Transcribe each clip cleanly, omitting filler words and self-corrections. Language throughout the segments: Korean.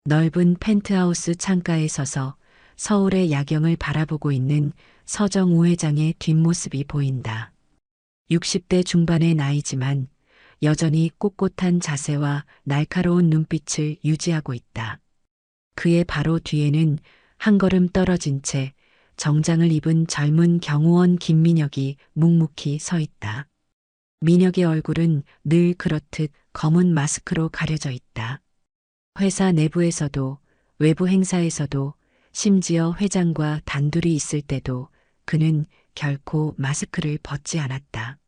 넓은 펜트하우스 창가에 서서 서울의 야경을 바라보고 있는 서정우 회장의 뒷모습이 보인다. 60대 중반의 나이지만 여전히 꼿꼿한 자세와 날카로운 눈빛을 유지하고 있다. 그의 바로 뒤에는 한 걸음 떨어진 채 정장을 입은 젊은 경호원 김민혁이 묵묵히 서 있다. 민혁의 얼굴은 늘 그렇듯 검은 마스크로 가려져 있다. 회사 내부에서도 외부 행사에서도 심지어 회장과 단둘이 있을 때도 그는 결코 마스크를 벗지 않았다.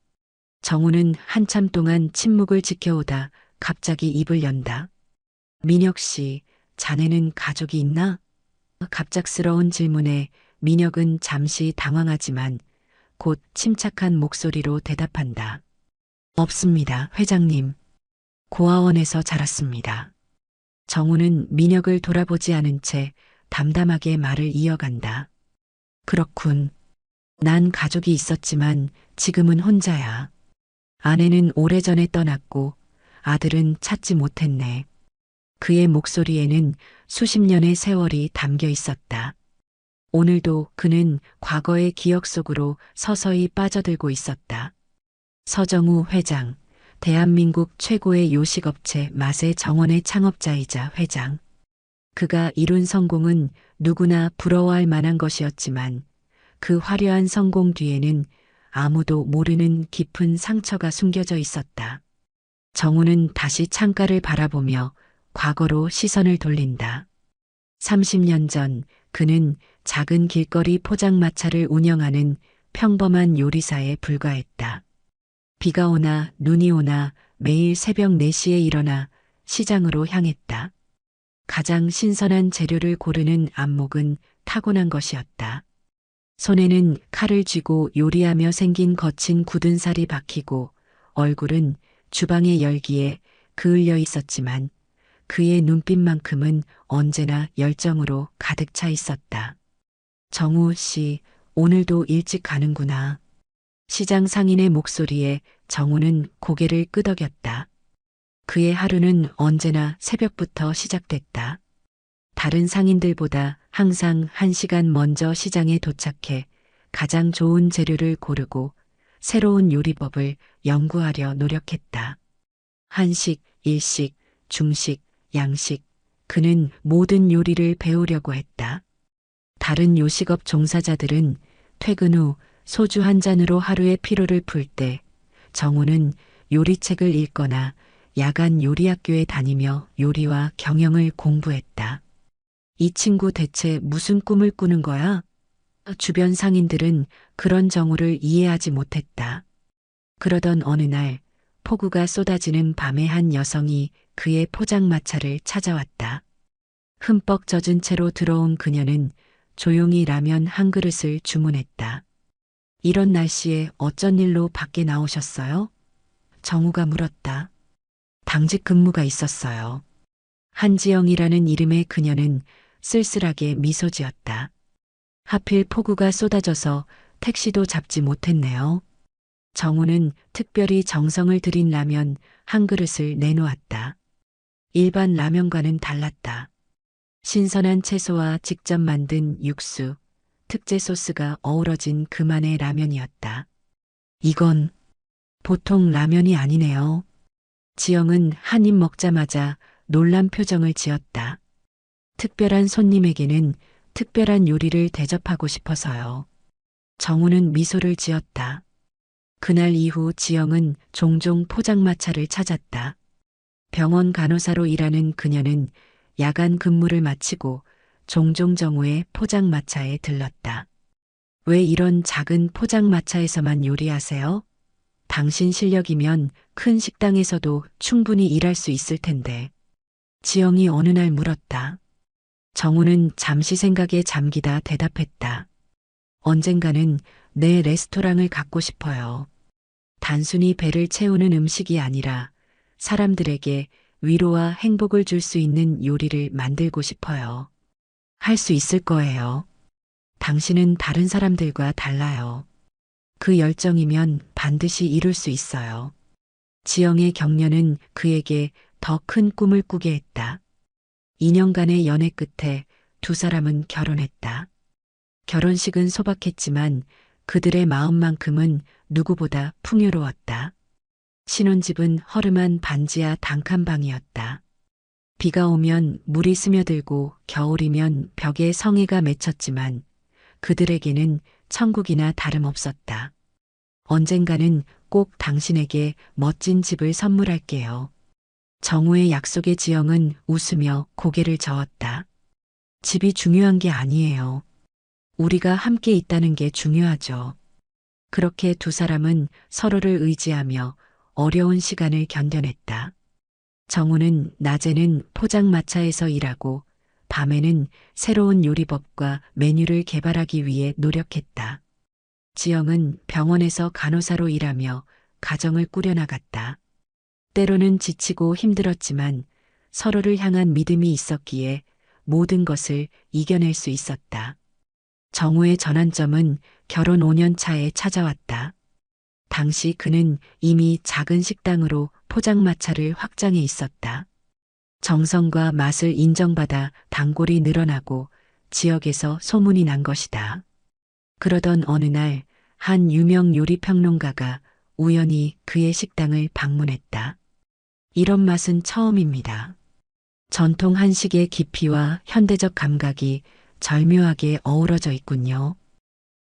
정우는 한참 동안 침묵을 지켜오다 갑자기 입을 연다. 민혁 씨, 자네는 가족이 있나? 갑작스러운 질문에 민혁은 잠시 당황하지만 곧 침착한 목소리로 대답한다. 없습니다, 회장님. 고아원에서 자랐습니다. 정우는 민혁을 돌아보지 않은 채 담담하게 말을 이어간다. 그렇군. 난 가족이 있었지만 지금은 혼자야. 아내는 오래전에 떠났고 아들은 찾지 못했네. 그의 목소리에는 수십 년의 세월이 담겨 있었다. 오늘도 그는 과거의 기억 속으로 서서히 빠져들고 있었다. 서정우 회장, 대한민국 최고의 요식업체 맛의 정원의 창업자이자 회장. 그가 이룬 성공은 누구나 부러워할 만한 것이었지만 그 화려한 성공 뒤에는 아무도 모르는 깊은 상처가 숨겨져 있었다. 정우는 다시 창가를 바라보며 과거로 시선을 돌린다. 30년 전 그는 작은 길거리 포장마차를 운영하는 평범한 요리사에 불과했다. 비가 오나 눈이 오나 매일 새벽 4시에 일어나 시장으로 향했다. 가장 신선한 재료를 고르는 안목은 타고난 것이었다. 손에는 칼을 쥐고 요리하며 생긴 거친 굳은 살이 박히고 얼굴은 주방의 열기에 그을려 있었지만 그의 눈빛만큼은 언제나 열정으로 가득 차 있었다. 정우 씨, 오늘도 일찍 가는구나. 시장 상인의 목소리에 정우는 고개를 끄덕였다. 그의 하루는 언제나 새벽부터 시작됐다. 다른 상인들보다 항상 1시간 먼저 시장에 도착해 가장 좋은 재료를 고르고 새로운 요리법을 연구하려 노력했다. 한식, 일식, 중식, 양식, 그는 모든 요리를 배우려고 했다. 다른 요식업 종사자들은 퇴근 후 소주 한 잔으로 하루의 피로를 풀 때 정우는 요리책을 읽거나 야간 요리학교에 다니며 요리와 경영을 공부했다. 이 친구 대체 무슨 꿈을 꾸는 거야? 주변 상인들은 그런 정우를 이해하지 못했다. 그러던 어느 날 폭우가 쏟아지는 밤에 한 여성이 그의 포장마차를 찾아왔다. 흠뻑 젖은 채로 들어온 그녀는 조용히 라면 한 그릇을 주문했다. 이런 날씨에 어쩐 일로 밖에 나오셨어요? 정우가 물었다. 당직 근무가 있었어요. 한지영이라는 이름의 그녀는 쓸쓸하게 미소 지었다. 하필 폭우가 쏟아져서 택시도 잡지 못했네요. 정우는 특별히 정성을 들인 라면 한 그릇을 내놓았다. 일반 라면과는 달랐다. 신선한 채소와 직접 만든 육수, 특제 소스가 어우러진 그만의 라면이었다. 이건 보통 라면이 아니네요. 지영은 한 입 먹자마자 놀란 표정을 지었다. 특별한 손님에게는 특별한 요리를 대접하고 싶어서요. 정우는 미소를 지었다. 그날 이후 지영은 종종 포장마차를 찾았다. 병원 간호사로 일하는 그녀는 야간 근무를 마치고 종종 정우의 포장마차에 들렀다. 왜 이런 작은 포장마차에서만 요리하세요? 당신 실력이면 큰 식당에서도 충분히 일할 수 있을 텐데. 지영이 어느 날 물었다. 정우는 잠시 생각에 잠기다 대답했다. 언젠가는 내 레스토랑을 갖고 싶어요. 단순히 배를 채우는 음식이 아니라 사람들에게 위로와 행복을 줄 수 있는 요리를 만들고 싶어요. 할 수 있을 거예요. 당신은 다른 사람들과 달라요. 그 열정이면 반드시 이룰 수 있어요. 지영의 격려는 그에게 더 큰 꿈을 꾸게 했다. 2년간의 연애 끝에 두 사람은 결혼했다. 결혼식은 소박했지만 그들의 마음만큼은 누구보다 풍요로웠다. 신혼집은 허름한 반지하 단칸방이었다. 비가 오면 물이 스며들고 겨울이면 벽에 성의가 맺혔지만 그들에게는 천국이나 다름없었다. 언젠가는 꼭 당신에게 멋진 집을 선물할게요. 정우의 약속에 지영은 웃으며 고개를 저었다. 집이 중요한 게 아니에요. 우리가 함께 있다는 게 중요하죠. 그렇게 두 사람은 서로를 의지하며 어려운 시간을 견뎌냈다. 정우는 낮에는 포장마차에서 일하고 밤에는 새로운 요리법과 메뉴를 개발하기 위해 노력했다. 지영은 병원에서 간호사로 일하며 가정을 꾸려나갔다. 때로는 지치고 힘들었지만 서로를 향한 믿음이 있었기에 모든 것을 이겨낼 수 있었다. 정우의 전환점은 결혼 5년 차에 찾아왔다. 당시 그는 이미 작은 식당으로 포장마차를 확장해 있었다. 정성과 맛을 인정받아 단골이 늘어나고 지역에서 소문이 난 것이다. 그러던 어느 날 한 유명 요리 평론가가 우연히 그의 식당을 방문했다. 이런 맛은 처음입니다. 전통 한식의 깊이와 현대적 감각이 절묘하게 어우러져 있군요.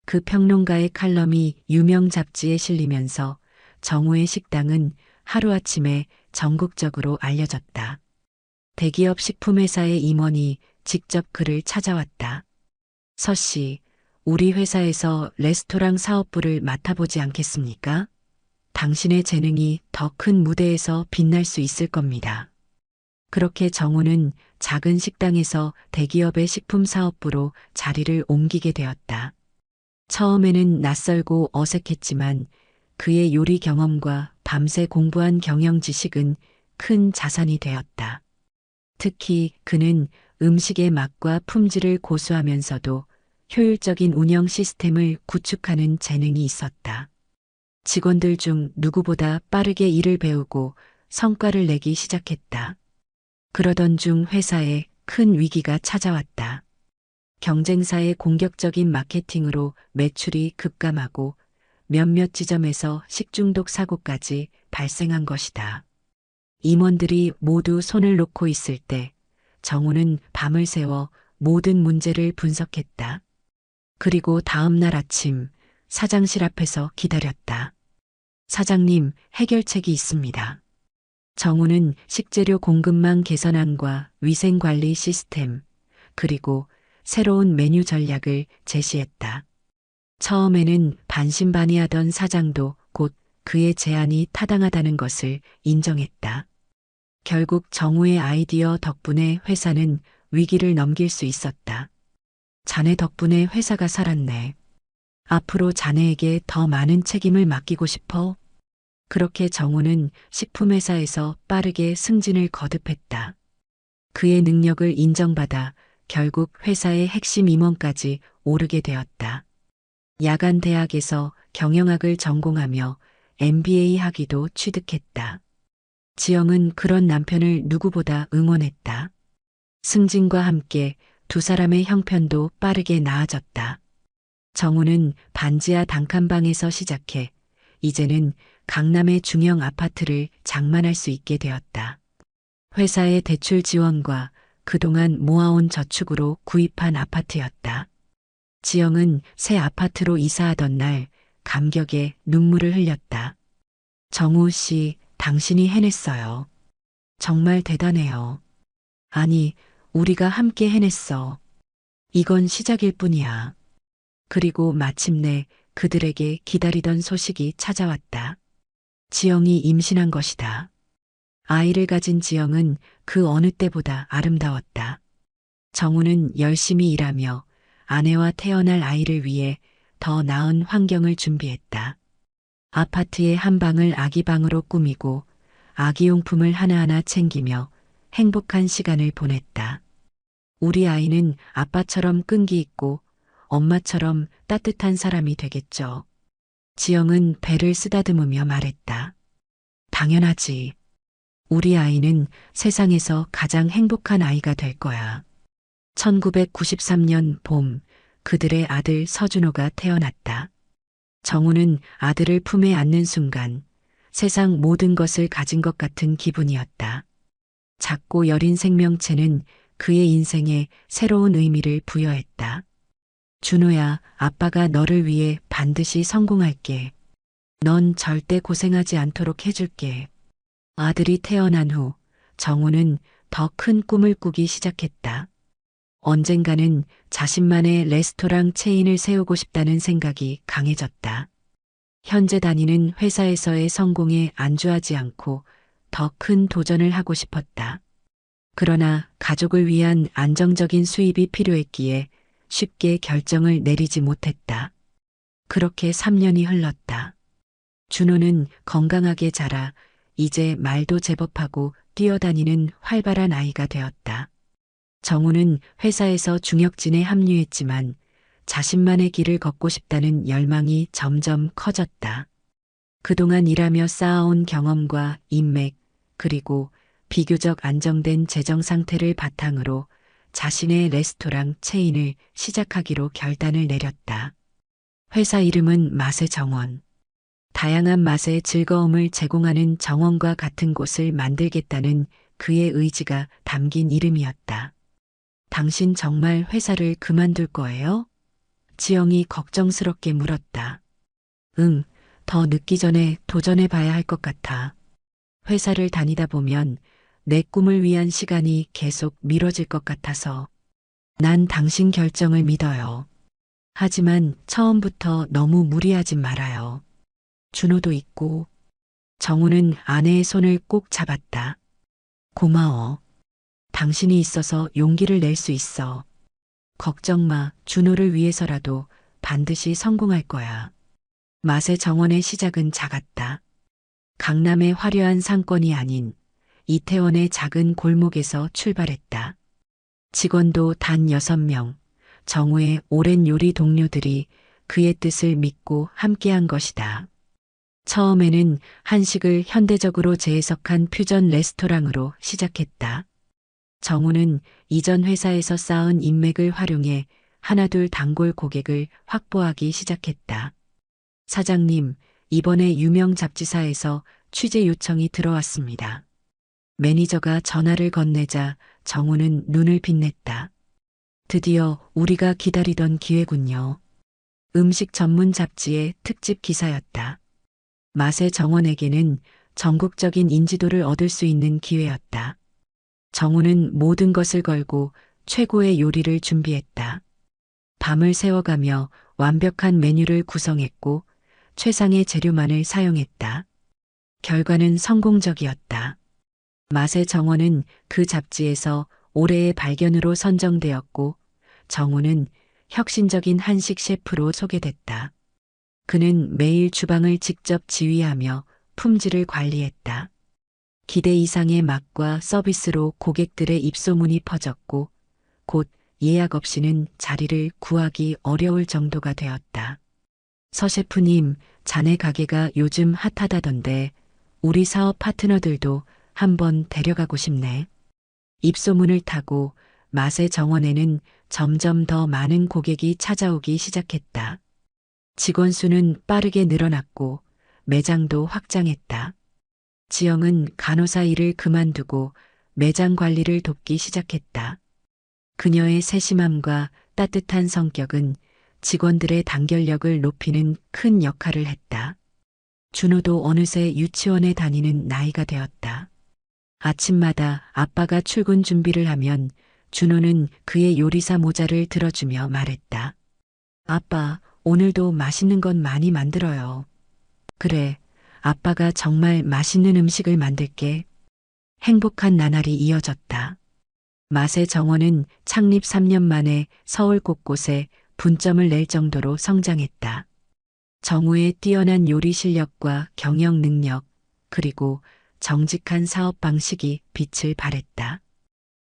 그 평론가의 칼럼이 유명 잡지에 실리면서 정우의 식당은 하루아침에 전국적으로 알려졌다. 대기업 식품회사의 임원이 직접 그를 찾아왔다. 서 씨, 우리 회사에서 레스토랑 사업부를 맡아보지 않겠습니까? 당신의 재능이 더 큰 무대에서 빛날 수 있을 겁니다. 그렇게 정우는 작은 식당에서 대기업의 식품 사업부로 자리를 옮기게 되었다. 처음에는 낯설고 어색했지만 그의 요리 경험과 밤새 공부한 경영 지식은 큰 자산이 되었다. 특히 그는 음식의 맛과 품질을 고수하면서도 효율적인 운영 시스템을 구축하는 재능이 있었다. 직원들 중 누구보다 빠르게 일을 배우고 성과를 내기 시작했다. 그러던 중 회사에 큰 위기가 찾아왔다. 경쟁사의 공격적인 마케팅으로 매출이 급감하고 몇몇 지점에서 식중독 사고까지 발생한 것이다. 임원들이 모두 손을 놓고 있을 때 정우는 밤을 새워 모든 문제를 분석했다. 그리고 다음 날 아침 사장실 앞에서 기다렸다. 사장님, 해결책이 있습니다. 정우는 식재료 공급망 개선안과 위생관리 시스템, 그리고 새로운 메뉴 전략을 제시했다. 처음에는 반신반의하던 사장도 곧 그의 제안이 타당하다는 것을 인정했다. 결국 정우의 아이디어 덕분에 회사는 위기를 넘길 수 있었다. 자네 덕분에 회사가 살았네. 앞으로 자네에게 더 많은 책임을 맡기고 싶어. 그렇게 정우는 식품회사에서 빠르게 승진을 거듭했다. 그의 능력을 인정받아 결국 회사의 핵심 임원까지 오르게 되었다. 야간 대학에서 경영학을 전공하며 MBA 학위도 취득했다. 지영은 그런 남편을 누구보다 응원했다. 승진과 함께 두 사람의 형편도 빠르게 나아졌다. 정우는 반지하 단칸방에서 시작해 이제는 강남의 중형 아파트를 장만할 수 있게 되었다. 회사의 대출 지원과 그동안 모아온 저축으로 구입한 아파트였다. 지영은 새 아파트로 이사하던 날 감격에 눈물을 흘렸다. 정우 씨, 당신이 해냈어요. 정말 대단해요. 아니, 우리가 함께 해냈어. 이건 시작일 뿐이야. 그리고 마침내 그들에게 기다리던 소식이 찾아왔다. 지영이 임신한 것이다. 아이를 가진 지영은 그 어느 때보다 아름다웠다. 정우는 열심히 일하며 아내와 태어날 아이를 위해 더 나은 환경을 준비했다. 아파트의 한 방을 아기방으로 꾸미고 아기용품을 하나하나 챙기며 행복한 시간을 보냈다. 우리 아이는 아빠처럼 끈기 있고 엄마처럼 따뜻한 사람이 되겠죠. 지영은 배를 쓰다듬으며 말했다. 당연하지. 우리 아이는 세상에서 가장 행복한 아이가 될 거야. 1993년 봄, 그들의 아들 서준호가 태어났다. 정우는 아들을 품에 안는 순간 세상 모든 것을 가진 것 같은 기분이었다. 작고 여린 생명체는 그의 인생에 새로운 의미를 부여했다. 준호야, 아빠가 너를 위해 반드시 성공할게. 넌 절대 고생하지 않도록 해줄게. 아들이 태어난 후 정우는 더 큰 꿈을 꾸기 시작했다. 언젠가는 자신만의 레스토랑 체인을 세우고 싶다는 생각이 강해졌다. 현재 다니는 회사에서의 성공에 안주하지 않고 더 큰 도전을 하고 싶었다. 그러나 가족을 위한 안정적인 수입이 필요했기에 쉽게 결정을 내리지 못했다. 그렇게 3년이 흘렀다. 준호는 건강하게 자라 이제 말도 제법하고 뛰어다니는 활발한 아이가 되었다. 정우는 회사에서 중역진에 합류했지만 자신만의 길을 걷고 싶다는 열망이 점점 커졌다. 그동안 일하며 쌓아온 경험과 인맥, 그리고 비교적 안정된 재정 상태를 바탕으로 자신의 레스토랑 체인을 시작하기로 결단을 내렸다. 회사 이름은 맛의 정원. 다양한 맛의 즐거움을 제공하는 정원과 같은 곳을 만들겠다는 그의 의지가 담긴 이름이었다. 당신 정말 회사를 그만둘 거예요? 지영이 걱정스럽게 물었다. 응, 더 늦기 전에 도전해 봐야 할 것 같아. 회사를 다니다 보면 내 꿈을 위한 시간이 계속 미뤄질 것 같아서. 난 당신 결정을 믿어요. 하지만 처음부터 너무 무리하지 말아요. 준호도 있고. 정우는 아내의 손을 꼭 잡았다. 고마워. 당신이 있어서 용기를 낼 수 있어. 걱정 마, 준호를 위해서라도 반드시 성공할 거야. 맛의 정원의 시작은 작았다. 강남의 화려한 상권이 아닌 이태원의 작은 골목에서 출발했다. 직원도 단 6명, 정우의 오랜 요리 동료들이 그의 뜻을 믿고 함께한 것이다. 처음에는 한식을 현대적으로 재해석한 퓨전 레스토랑으로 시작했다. 정우는 이전 회사에서 쌓은 인맥을 활용해 하나둘 단골 고객을 확보하기 시작했다. 사장님, 이번에 유명 잡지사에서 취재 요청이 들어왔습니다. 매니저가 전화를 건네자 정우는 눈을 빛냈다. 드디어 우리가 기다리던 기회군요. 음식 전문 잡지의 특집 기사였다. 맛의 정원에게는 전국적인 인지도를 얻을 수 있는 기회였다. 정우는 모든 것을 걸고 최고의 요리를 준비했다. 밤을 새워가며 완벽한 메뉴를 구성했고 최상의 재료만을 사용했다. 결과는 성공적이었다. 맛의 정원은 그 잡지에서 올해의 발견으로 선정되었고 정우는 혁신적인 한식 셰프로 소개됐다. 그는 매일 주방을 직접 지휘하며 품질을 관리했다. 기대 이상의 맛과 서비스로 고객들의 입소문이 퍼졌고 곧 예약 없이는 자리를 구하기 어려울 정도가 되었다. 서 셰프님, 자네 가게가 요즘 핫하다던데 우리 사업 파트너들도 한번 데려가고 싶네. 입소문을 타고 맛의 정원에는 점점 더 많은 고객이 찾아오기 시작했다. 직원 수는 빠르게 늘어났고 매장도 확장했다. 지영은 간호사 일을 그만두고 매장 관리를 돕기 시작했다. 그녀의 세심함과 따뜻한 성격은 직원들의 단결력을 높이는 큰 역할을 했다. 준호도 어느새 유치원에 다니는 나이가 되었다. 아침마다 아빠가 출근 준비를 하면 준호는 그의 요리사 모자를 들어주며 말했다. 아빠, 오늘도 맛있는 건 많이 만들어요. 그래, 아빠가 정말 맛있는 음식을 만들게. 행복한 나날이 이어졌다. 맛의 정원은 창립 3년 만에 서울 곳곳에 분점을 낼 정도로 성장했다. 정우의 뛰어난 요리 실력과 경영 능력, 그리고 정직한 사업 방식이 빛을 발했다.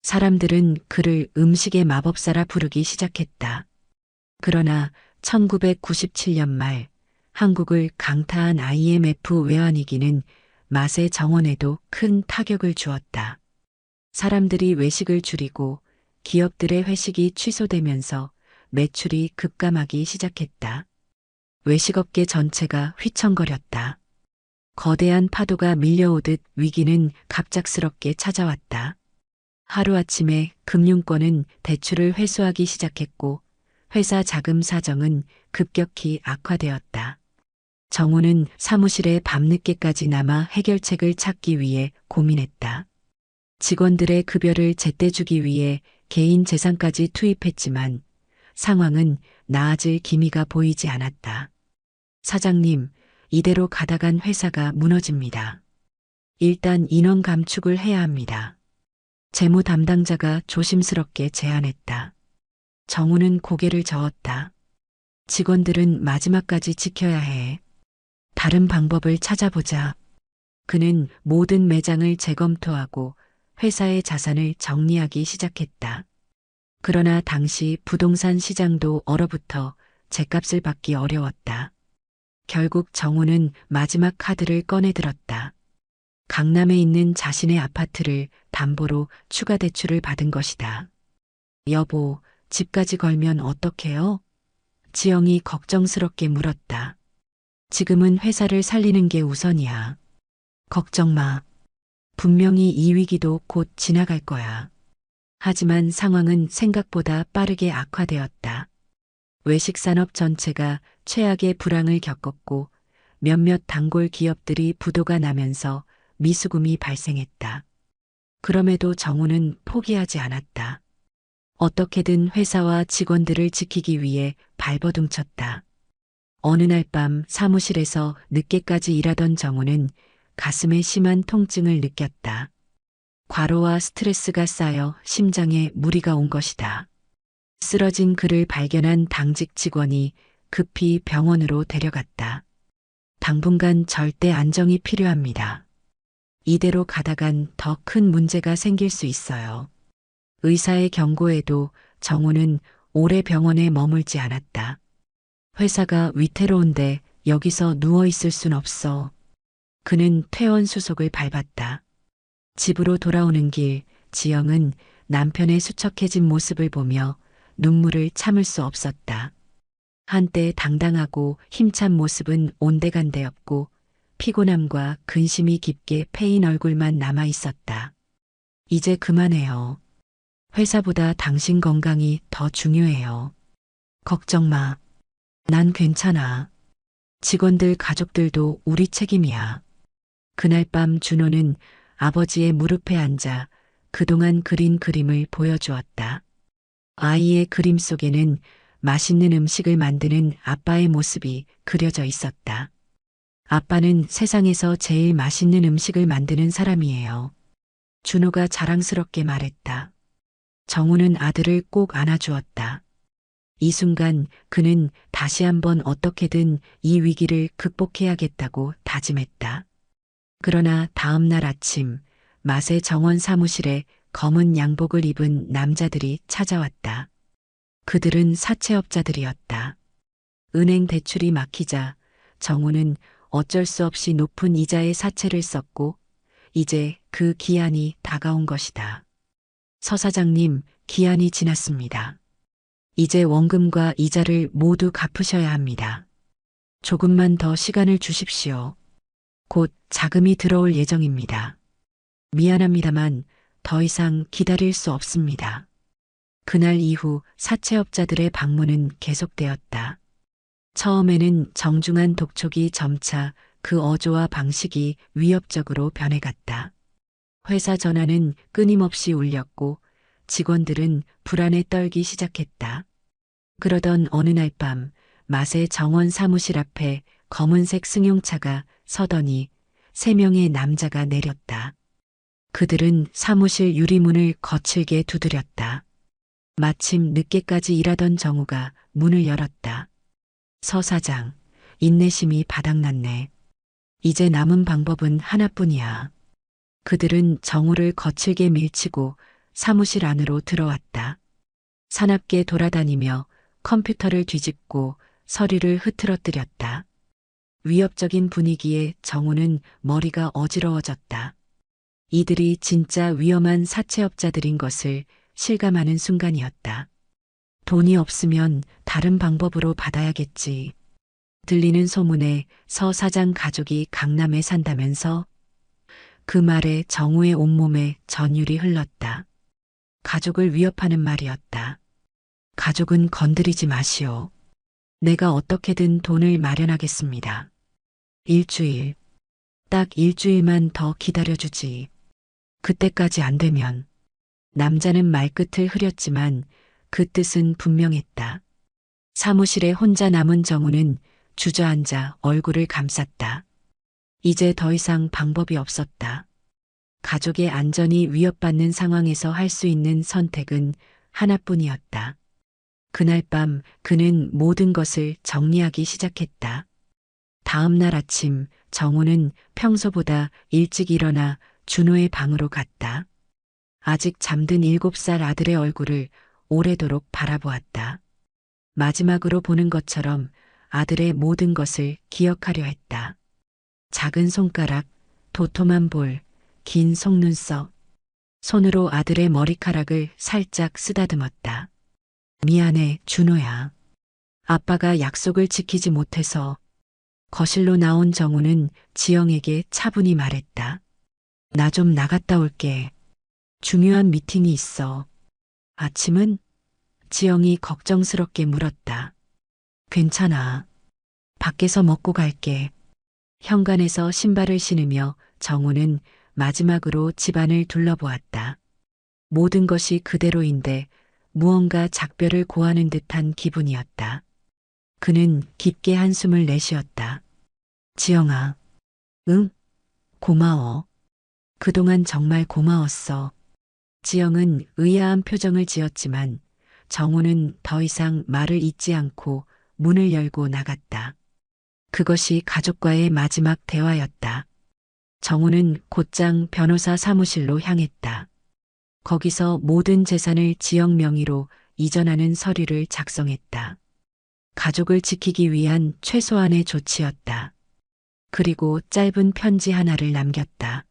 사람들은 그를 음식의 마법사라 부르기 시작했다. 그러나 1997년 말 한국을 강타한 IMF 외환위기는 맛의 정원에도 큰 타격을 주었다. 사람들이 외식을 줄이고 기업들의 회식이 취소되면서 매출이 급감하기 시작했다. 외식업계 전체가 휘청거렸다. 거대한 파도가 밀려오듯 위기는 갑작스럽게 찾아왔다. 하루아침에 금융권은 대출을 회수하기 시작했고 회사 자금 사정은 급격히 악화되었다. 정우는 사무실에 밤늦게까지 남아 해결책을 찾기 위해 고민했다. 직원들의 급여를 제때 주기 위해 개인 재산까지 투입했지만 상황은 나아질 기미가 보이지 않았다. 사장님, 이대로 가다간 회사가 무너집니다. 일단 인원 감축을 해야 합니다. 재무 담당자가 조심스럽게 제안했다. 정우는 고개를 저었다. 직원들은 마지막까지 지켜야 해. 다른 방법을 찾아보자. 그는 모든 매장을 재검토하고 회사의 자산을 정리하기 시작했다. 그러나 당시 부동산 시장도 얼어붙어 죗값을 받기 어려웠다. 결국 정우는 마지막 카드를 꺼내들었다. 강남에 있는 자신의 아파트를 담보로 추가 대출을 받은 것이다. 여보, 집까지 걸면 어떡해요? 지영이 걱정스럽게 물었다. 지금은 회사를 살리는 게 우선이야. 걱정 마. 분명히 이 위기도 곧 지나갈 거야. 하지만 상황은 생각보다 빠르게 악화되었다. 외식 산업 전체가 최악의 불황을 겪었고 몇몇 단골 기업들이 부도가 나면서 미수금이 발생했다. 그럼에도 정우는 포기하지 않았다. 어떻게든 회사와 직원들을 지키기 위해 발버둥쳤다. 어느 날 밤 사무실에서 늦게까지 일하던 정우는 가슴에 심한 통증을 느꼈다. 과로와 스트레스가 쌓여 심장에 무리가 온 것이다. 쓰러진 그를 발견한 당직 직원이 급히 병원으로 데려갔다. 당분간 절대 안정이 필요합니다. 이대로 가다간 더 큰 문제가 생길 수 있어요. 의사의 경고에도 정우는 오래 병원에 머물지 않았다. 회사가 위태로운데 여기서 누워 있을 순 없어. 그는 퇴원 수속을 밟았다. 집으로 돌아오는 길, 지영은 남편의 수척해진 모습을 보며 눈물을 참을 수 없었다. 한때 당당하고 힘찬 모습은 온데간데없고 피곤함과 근심이 깊게 패인 얼굴만 남아 있었다. 이제 그만해요. 회사보다 당신 건강이 더 중요해요. 걱정 마. 난 괜찮아. 직원들 가족들도 우리 책임이야. 그날 밤 준호는 아버지의 무릎에 앉아 그동안 그린 그림을 보여주었다. 아이의 그림 속에는 맛있는 음식을 만드는 아빠의 모습이 그려져 있었다. 아빠는 세상에서 제일 맛있는 음식을 만드는 사람이에요. 준호가 자랑스럽게 말했다. 정우는 아들을 꼭 안아주었다. 이 순간 그는 다시 한번 어떻게든 이 위기를 극복해야겠다고 다짐했다. 그러나 다음 날 아침 맛의 정원 사무실에 검은 양복을 입은 남자들이 찾아왔다. 그들은 사채업자들이었다. 은행 대출이 막히자 정우는 어쩔 수 없이 높은 이자의 사채를 썼고 이제 그 기한이 다가온 것이다. 서 사장님, 기한이 지났습니다. 이제 원금과 이자를 모두 갚으셔야 합니다. 조금만 더 시간을 주십시오. 곧 자금이 들어올 예정입니다. 미안합니다만 더 이상 기다릴 수 없습니다. 그날 이후 사채업자들의 방문은 계속되었다. 처음에는 정중한 독촉이 점차 그 어조와 방식이 위협적으로 변해갔다. 회사 전화는 끊임없이 울렸고 직원들은 불안에 떨기 시작했다. 그러던 어느 날 밤 맛의 정원 사무실 앞에 검은색 승용차가 서더니 3명의 남자가 내렸다. 그들은 사무실 유리문을 거칠게 두드렸다. 마침 늦게까지 일하던 정우가 문을 열었다. 서 사장, 인내심이 바닥났네. 이제 남은 방법은 하나뿐이야. 그들은 정우를 거칠게 밀치고 사무실 안으로 들어왔다. 사납게 돌아다니며 컴퓨터를 뒤집고 서류를 흐트러뜨렸다. 위협적인 분위기에 정우는 머리가 어지러워졌다. 이들이 진짜 위험한 사채업자들인 것을 실감하는 순간이었다. 돈이 없으면 다른 방법으로 받아야겠지. 들리는 소문에 서 사장 가족이 강남에 산다면서 그 말에 정우의 온몸에 전율이 흘렀다. 가족을 위협하는 말이었다. 가족은 건드리지 마시오. 내가 어떻게든 돈을 마련하겠습니다. 일주일. 딱 일주일만 더 기다려주지. 그때까지 안 되면. 남자는 말끝을 흐렸지만 그 뜻은 분명했다. 사무실에 혼자 남은 정우는 주저앉아 얼굴을 감쌌다. 이제 더 이상 방법이 없었다. 가족의 안전이 위협받는 상황에서 할 수 있는 선택은 하나뿐이었다. 그날 밤 그는 모든 것을 정리하기 시작했다. 다음 날 아침 정우는 평소보다 일찍 일어나 준호의 방으로 갔다. 아직 잠든 7살 아들의 얼굴을 오래도록 바라보았다. 마지막으로 보는 것처럼 아들의 모든 것을 기억하려 했다. 작은 손가락, 도톰한 볼, 긴 속눈썹. 손으로 아들의 머리카락을 살짝 쓰다듬었다. 미안해, 준호야. 아빠가 약속을 지키지 못해서. 거실로 나온 정우는 지영에게 차분히 말했다. 나 좀 나갔다 올게. 중요한 미팅이 있어. 아침은? 지영이 걱정스럽게 물었다. 괜찮아. 밖에서 먹고 갈게. 현관에서 신발을 신으며 정우는 마지막으로 집안을 둘러보았다. 모든 것이 그대로인데 무언가 작별을 고하는 듯한 기분이었다. 그는 깊게 한숨을 내쉬었다. 지영아. 응? 고마워. 그동안 정말 고마웠어. 지영은 의아한 표정을 지었지만 정우는 더 이상 말을 잇지 않고 문을 열고 나갔다. 그것이 가족과의 마지막 대화였다. 정우는 곧장 변호사 사무실로 향했다. 거기서 모든 재산을 지영 명의로 이전하는 서류를 작성했다. 가족을 지키기 위한 최소한의 조치였다. 그리고 짧은 편지 하나를 남겼다.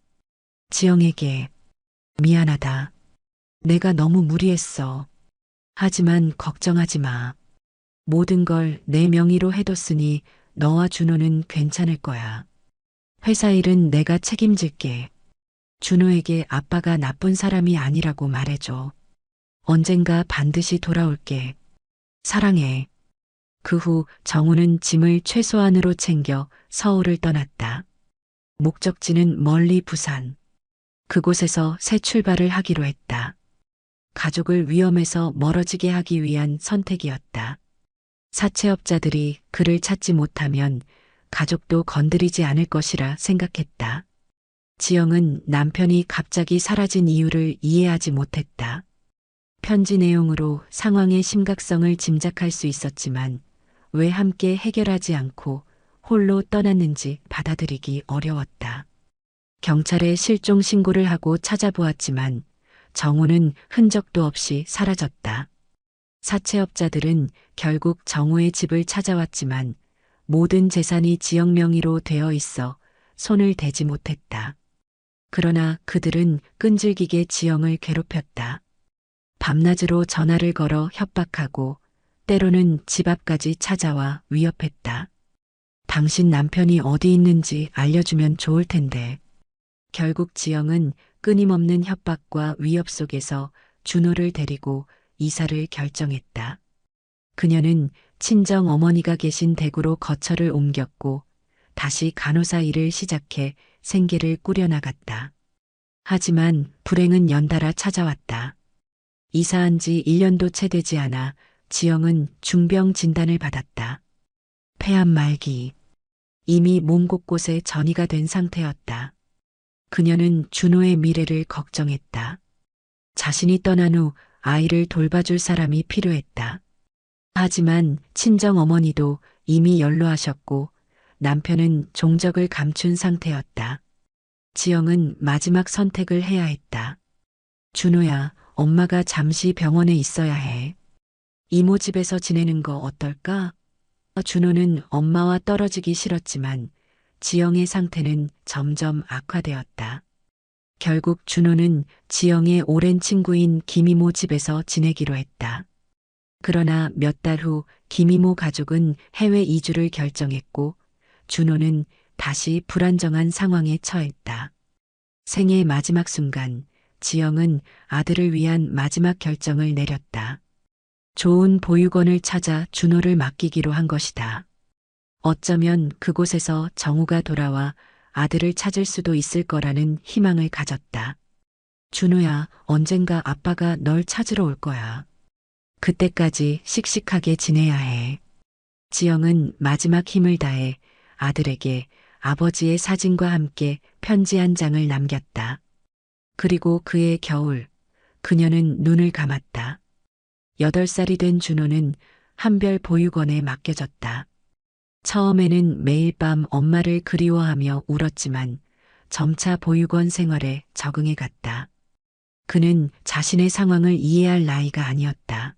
지영에게 미안하다. 내가 너무 무리했어. 하지만 걱정하지 마. 모든 걸 내 명의로 해뒀으니 너와 준호는 괜찮을 거야. 회사 일은 내가 책임질게. 준호에게 아빠가 나쁜 사람이 아니라고 말해줘. 언젠가 반드시 돌아올게. 사랑해. 그 후 정우는 짐을 최소한으로 챙겨 서울을 떠났다. 목적지는 멀리 부산. 그곳에서 새 출발을 하기로 했다. 가족을 위험에서 멀어지게 하기 위한 선택이었다. 사채업자들이 그를 찾지 못하면 가족도 건드리지 않을 것이라 생각했다. 지영은 남편이 갑자기 사라진 이유를 이해하지 못했다. 편지 내용으로 상황의 심각성을 짐작할 수 있었지만 왜 함께 해결하지 않고 홀로 떠났는지 받아들이기 어려웠다. 경찰에 실종 신고를 하고 찾아보았지만 정우는 흔적도 없이 사라졌다. 사채업자들은 결국 정우의 집을 찾아왔지만 모든 재산이 지영 명의로 되어 있어 손을 대지 못했다. 그러나 그들은 끈질기게 지영을 괴롭혔다. 밤낮으로 전화를 걸어 협박하고 때로는 집 앞까지 찾아와 위협했다. 당신 남편이 어디 있는지 알려주면 좋을 텐데. 결국 지영은 끊임없는 협박과 위협 속에서 준호를 데리고 이사를 결정했다. 그녀는 친정 어머니가 계신 대구로 거처를 옮겼고 다시 간호사 일을 시작해 생계를 꾸려나갔다. 하지만 불행은 연달아 찾아왔다. 이사한 지 1년도 채 되지 않아 지영은 중병 진단을 받았다. 폐암 말기. 이미 몸 곳곳에 전이가 된 상태였다. 그녀는 준호의 미래를 걱정했다. 자신이 떠난 후 아이를 돌봐줄 사람이 필요했다. 하지만 친정 어머니도 이미 연로하셨고 남편은 종적을 감춘 상태였다. 지영은 마지막 선택을 해야 했다. 준호야, 엄마가 잠시 병원에 있어야 해. 이모 집에서 지내는 거 어떨까? 준호는 엄마와 떨어지기 싫었지만 지영의 상태는 점점 악화되었다. 결국 준호는 지영의 오랜 친구인 김이모 집에서 지내기로 했다. 그러나 몇 달 후 김이모 가족은 해외 이주를 결정했고 준호는 다시 불안정한 상황에 처했다. 생애 마지막 순간 지영은 아들을 위한 마지막 결정을 내렸다. 좋은 보육원을 찾아 준호를 맡기기로 한 것이다. 어쩌면 그곳에서 정우가 돌아와 아들을 찾을 수도 있을 거라는 희망을 가졌다. 준호야, 언젠가 아빠가 널 찾으러 올 거야. 그때까지 씩씩하게 지내야 해. 지영은 마지막 힘을 다해 아들에게 아버지의 사진과 함께 편지 한 장을 남겼다. 그리고 그해 겨울, 그녀는 눈을 감았다. 8살이 된 준호는 한별 보육원에 맡겨졌다. 처음에는 매일 밤 엄마를 그리워하며 울었지만 점차 보육원 생활에 적응해 갔다. 그는 자신의 상황을 이해할 나이가 아니었다.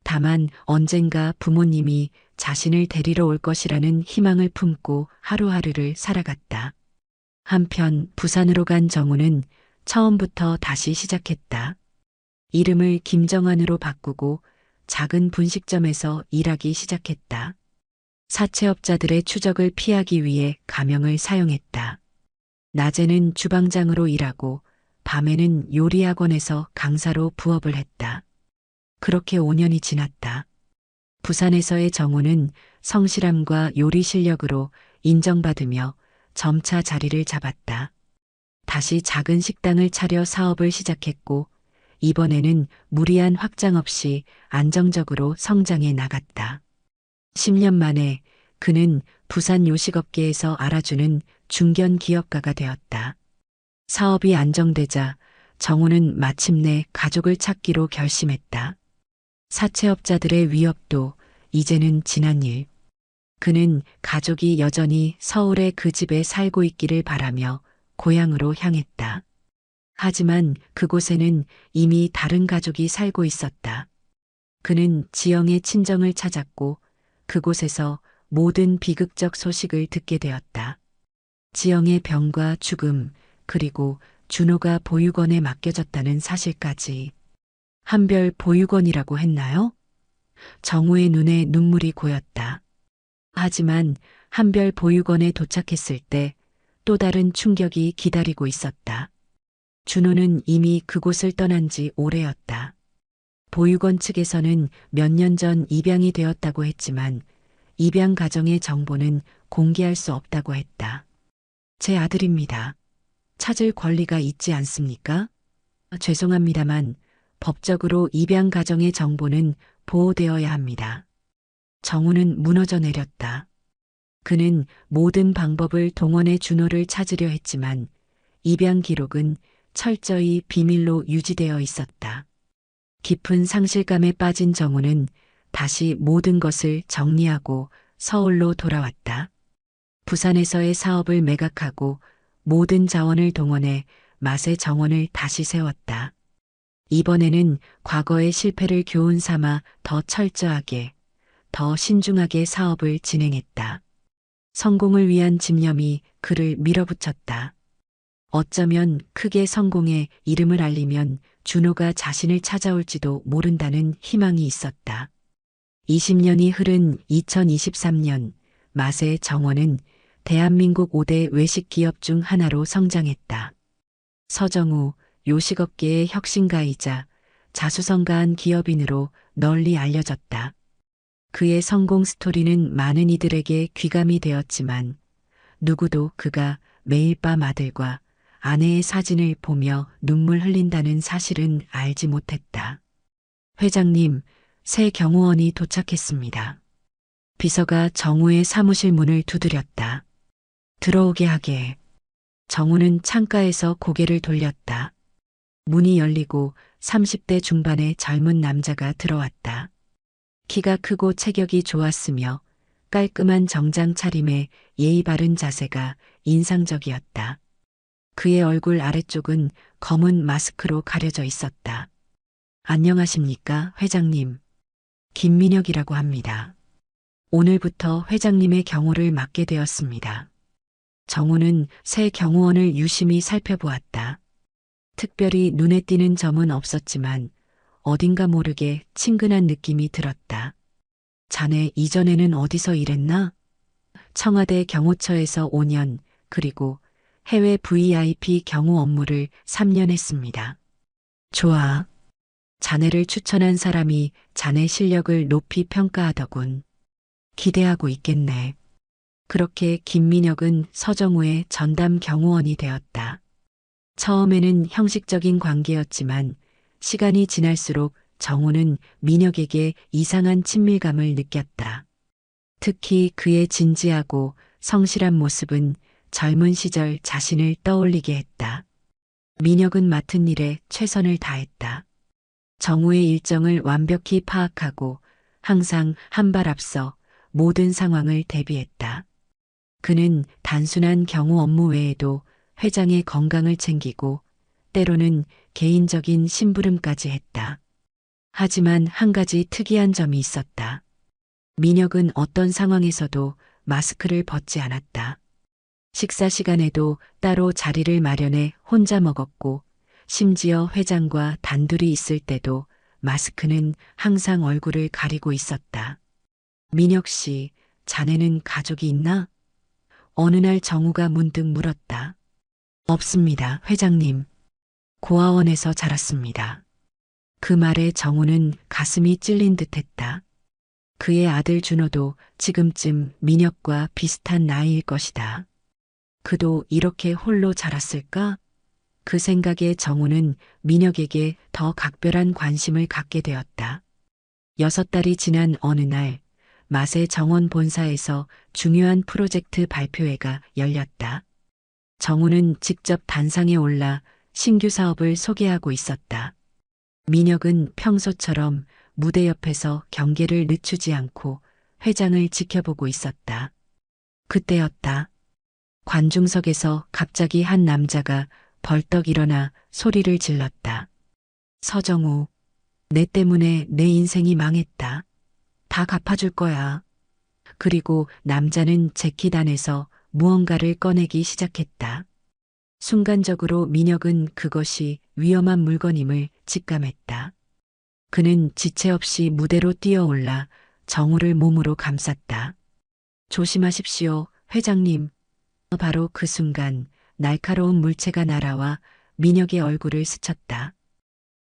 다만 언젠가 부모님이 자신을 데리러 올 것이라는 희망을 품고 하루하루를 살아갔다. 한편 부산으로 간 정우는 처음부터 다시 시작했다. 이름을 김정환으로 바꾸고 작은 분식점에서 일하기 시작했다. 사채업자들의 추적을 피하기 위해 가명을 사용했다. 낮에는 주방장으로 일하고 밤에는 요리학원에서 강사로 부업을 했다. 그렇게 5년이 지났다. 부산에서의 정우는 성실함과 요리 실력으로 인정받으며 점차 자리를 잡았다. 다시 작은 식당을 차려 사업을 시작했고 이번에는 무리한 확장 없이 안정적으로 성장해 나갔다. 10년 만에 그는 부산 요식업계에서 알아주는 중견 기업가가 되었다. 사업이 안정되자 정우는 마침내 가족을 찾기로 결심했다. 사채업자들의 위협도 이제는 지난 일. 그는 가족이 여전히 서울의 그 집에 살고 있기를 바라며 고향으로 향했다. 하지만 그곳에는 이미 다른 가족이 살고 있었다. 그는 지영의 친정을 찾았고 그곳에서 모든 비극적 소식을 듣게 되었다. 지영의 병과 죽음, 그리고 준호가 보육원에 맡겨졌다는 사실까지. 한별 보육원이라고 했나요? 정우의 눈에 눈물이 고였다. 하지만 한별 보육원에 도착했을 때 또 다른 충격이 기다리고 있었다. 준호는 이미 그곳을 떠난 지 오래였다. 보육원 측에서는 몇 년 전 입양이 되었다고 했지만 입양 가정의 정보는 공개할 수 없다고 했다. 제 아들입니다. 찾을 권리가 있지 않습니까? 죄송합니다만 법적으로 입양 가정의 정보는 보호되어야 합니다. 정우는 무너져 내렸다. 그는 모든 방법을 동원해 준호를 찾으려 했지만 입양 기록은 철저히 비밀로 유지되어 있었다. 깊은 상실감에 빠진 정우는 다시 모든 것을 정리하고 서울로 돌아왔다. 부산에서의 사업을 매각하고 모든 자원을 동원해 맛의 정원을 다시 세웠다. 이번에는 과거의 실패를 교훈 삼아 더 철저하게, 더 신중하게 사업을 진행했다. 성공을 위한 집념이 그를 밀어붙였다. 어쩌면 크게 성공해 이름을 알리면 준호가 자신을 찾아올지도 모른다는 희망이 있었다. 20년이 흐른 2023년 맛의 정원은 대한민국 5대 외식 기업 중 하나로 성장했다. 서정우, 요식업계의 혁신가이자 자수성가한 기업인으로 널리 알려졌다. 그의 성공 스토리는 많은 이들에게 귀감이 되었지만 누구도 그가 매일 밤 아들과 아내의 사진을 보며 눈물 흘린다는 사실은 알지 못했다. 회장님, 새 경호원이 도착했습니다. 비서가 정우의 사무실 문을 두드렸다. 들어오게 하게. 정우는 창가에서 고개를 돌렸다. 문이 열리고 30대 중반의 젊은 남자가 들어왔다. 키가 크고 체격이 좋았으며 깔끔한 정장 차림에 예의 바른 자세가 인상적이었다. 그의 얼굴 아래쪽은 검은 마스크로 가려져 있었다. 안녕하십니까, 회장님. 김민혁이라고 합니다. 오늘부터 회장님의 경호를 맡게 되었습니다. 정우는 새 경호원을 유심히 살펴보았다. 특별히 눈에 띄는 점은 없었지만 어딘가 모르게 친근한 느낌이 들었다. 자네 이전에는 어디서 일했나? 청와대 경호처에서 5년, 그리고 해외 VIP 경호 업무를 3년 했습니다. 좋아. 자네를 추천한 사람이 자네 실력을 높이 평가하더군. 기대하고 있겠네. 그렇게 김민혁은 서정우의 전담 경호원이 되었다. 처음에는 형식적인 관계였지만 시간이 지날수록 정우는 민혁에게 이상한 친밀감을 느꼈다. 특히 그의 진지하고 성실한 모습은 젊은 시절 자신을 떠올리게 했다. 민혁은 맡은 일에 최선을 다했다. 정우의 일정을 완벽히 파악하고 항상 한 발 앞서 모든 상황을 대비했다. 그는 단순한 경호 업무 외에도 회장의 건강을 챙기고 때로는 개인적인 심부름까지 했다. 하지만 한 가지 특이한 점이 있었다. 민혁은 어떤 상황에서도 마스크를 벗지 않았다. 식사 시간에도 따로 자리를 마련해 혼자 먹었고, 심지어 회장과 단둘이 있을 때도 마스크는 항상 얼굴을 가리고 있었다. 민혁 씨, 자네는 가족이 있나? 어느 날 정우가 문득 물었다. 없습니다, 회장님. 고아원에서 자랐습니다. 그 말에 정우는 가슴이 찔린 듯했다. 그의 아들 준호도 지금쯤 민혁과 비슷한 나이일 것이다. 그도 이렇게 홀로 자랐을까? 그 생각에 정우는 민혁에게 더 각별한 관심을 갖게 되었다. 6달이 지난 어느 날, 마세 정원 본사에서 중요한 프로젝트 발표회가 열렸다. 정우는 직접 단상에 올라 신규 사업을 소개하고 있었다. 민혁은 평소처럼 무대 옆에서 경계를 늦추지 않고 회장을 지켜보고 있었다. 그때였다. 관중석에서 갑자기 한 남자가 벌떡 일어나 소리를 질렀다. 서정우, 내 때문에 내 인생이 망했다. 다 갚아줄 거야. 그리고 남자는 재킷 안에서 무언가를 꺼내기 시작했다. 순간적으로 민혁은 그것이 위험한 물건임을 직감했다. 그는 지체 없이 무대로 뛰어올라 정우를 몸으로 감쌌다. 조심하십시오, 회장님. 바로 그 순간 날카로운 물체가 날아와 민혁의 얼굴을 스쳤다.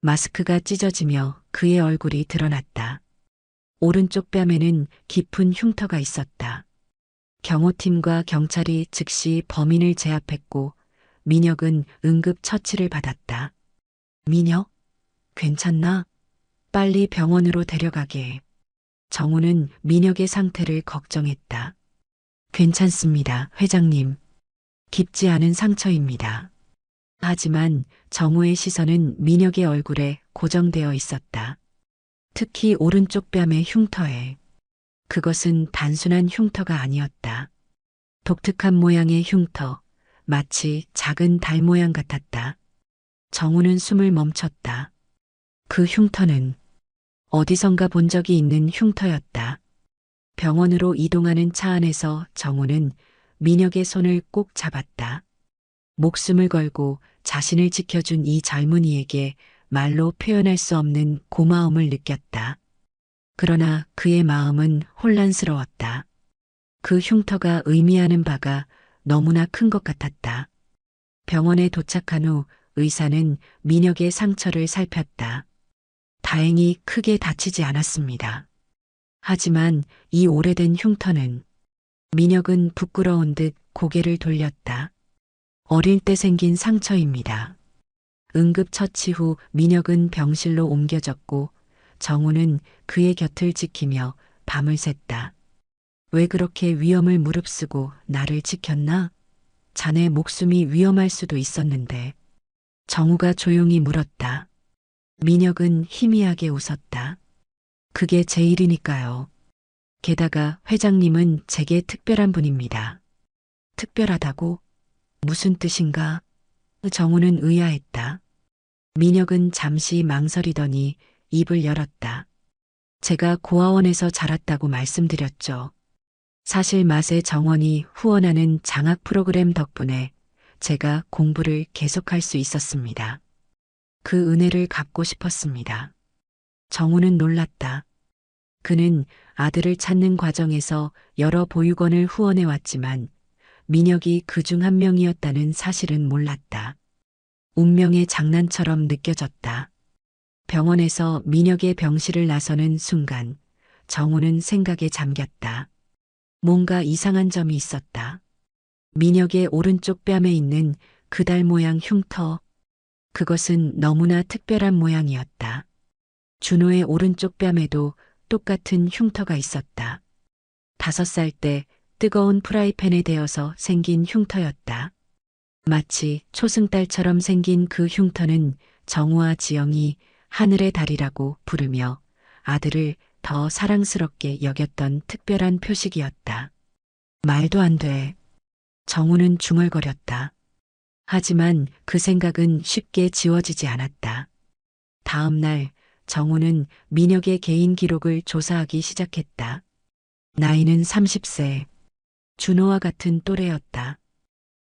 마스크가 찢어지며 그의 얼굴이 드러났다. 오른쪽 뺨에는 깊은 흉터가 있었다. 경호팀과 경찰이 즉시 범인을 제압했고 민혁은 응급 처치를 받았다. 민혁? 괜찮나? 빨리 병원으로 데려가게. 정우는 민혁의 상태를 걱정했다. 괜찮습니다, 회장님. 깊지 않은 상처입니다. 하지만 정우의 시선은 민혁의 얼굴에 고정되어 있었다. 특히 오른쪽 뺨의 흉터에. 그것은 단순한 흉터가 아니었다. 독특한 모양의 흉터, 마치 작은 달 모양 같았다. 정우는 숨을 멈췄다. 그 흉터는 어디선가 본 적이 있는 흉터였다. 병원으로 이동하는 차 안에서 정우는 민혁의 손을 꼭 잡았다. 목숨을 걸고 자신을 지켜준 이 젊은이에게 말로 표현할 수 없는 고마움을 느꼈다. 그러나 그의 마음은 혼란스러웠다. 그 흉터가 의미하는 바가 너무나 큰 것 같았다. 병원에 도착한 후 의사는 민혁의 상처를 살폈다. 다행히 크게 다치지 않았습니다. 하지만 이 오래된 흉터는 민혁은 부끄러운 듯 고개를 돌렸다. 어릴 때 생긴 상처입니다. 응급처치 후 민혁은 병실로 옮겨졌고 정우는 그의 곁을 지키며 밤을 샜다. 왜 그렇게 위험을 무릅쓰고 나를 지켰나? 자네 목숨이 위험할 수도 있었는데. 정우가 조용히 물었다. 민혁은 희미하게 웃었다. 그게 제 일이니까요. 게다가 회장님은 제게 특별한 분입니다. 특별하다고? 무슨 뜻인가? 정우는 의아했다. 민혁은 잠시 망설이더니 입을 열었다. 제가 고아원에서 자랐다고 말씀드렸죠. 사실 맛의 정원이 후원하는 장학 프로그램 덕분에 제가 공부를 계속할 수 있었습니다. 그 은혜를 갚고 싶었습니다. 정우는 놀랐다. 그는 아들을 찾는 과정에서 여러 보육원을 후원해 왔지만 민혁이 그 중 한 명이었다는 사실은 몰랐다. 운명의 장난처럼 느껴졌다. 병원에서 민혁의 병실을 나서는 순간 정우는 생각에 잠겼다. 뭔가 이상한 점이 있었다. 민혁의 오른쪽 뺨에 있는 그달 모양 흉터. 그것은 너무나 특별한 모양이었다. 준호의 오른쪽 뺨에도 똑같은 흉터가 있었다. 5살 때 뜨거운 프라이팬에 데어서 생긴 흉터였다. 마치 초승달처럼 생긴 그 흉터는 정우와 지영이 하늘의 달이라고 부르며 아들을 더 사랑스럽게 여겼던 특별한 표식이었다. 말도 안 돼. 정우는 중얼거렸다. 하지만 그 생각은 쉽게 지워지지 않았다. 다음 날 정우는 민혁의 개인 기록을 조사하기 시작했다. 나이는 30세. 준호와 같은 또래였다.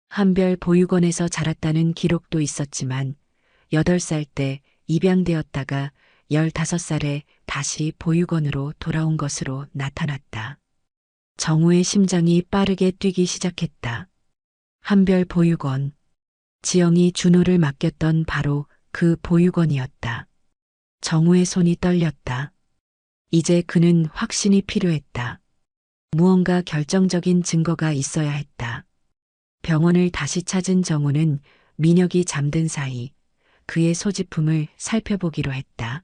한별 보육원에서 자랐다는 기록도 있었지만 8살 때 입양되었다가 15살에 다시 보육원으로 돌아온 것으로 나타났다. 정우의 심장이 빠르게 뛰기 시작했다. 한별 보육원. 지영이 준호를 맡겼던 바로 그 보육원이었다. 정우의 손이 떨렸다. 이제 그는 확신이 필요했다. 무언가 결정적인 증거가 있어야 했다. 병원을 다시 찾은 정우는 민혁이 잠든 사이 그의 소지품을 살펴보기로 했다.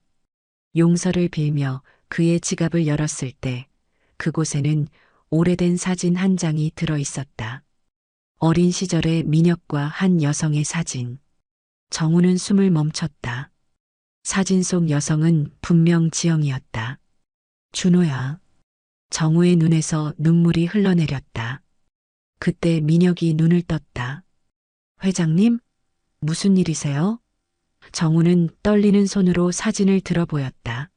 용서를 빌며 그의 지갑을 열었을 때 그곳에는 오래된 사진 한 장이 들어 있었다. 어린 시절의 민혁과 한 여성의 사진. 정우는 숨을 멈췄다. 사진 속 여성은 분명 지영이었다. 준호야. 정우의 눈에서 눈물이 흘러내렸다. 그때 민혁이 눈을 떴다. 회장님? 무슨 일이세요? 정우는 떨리는 손으로 사진을 들어 보였다.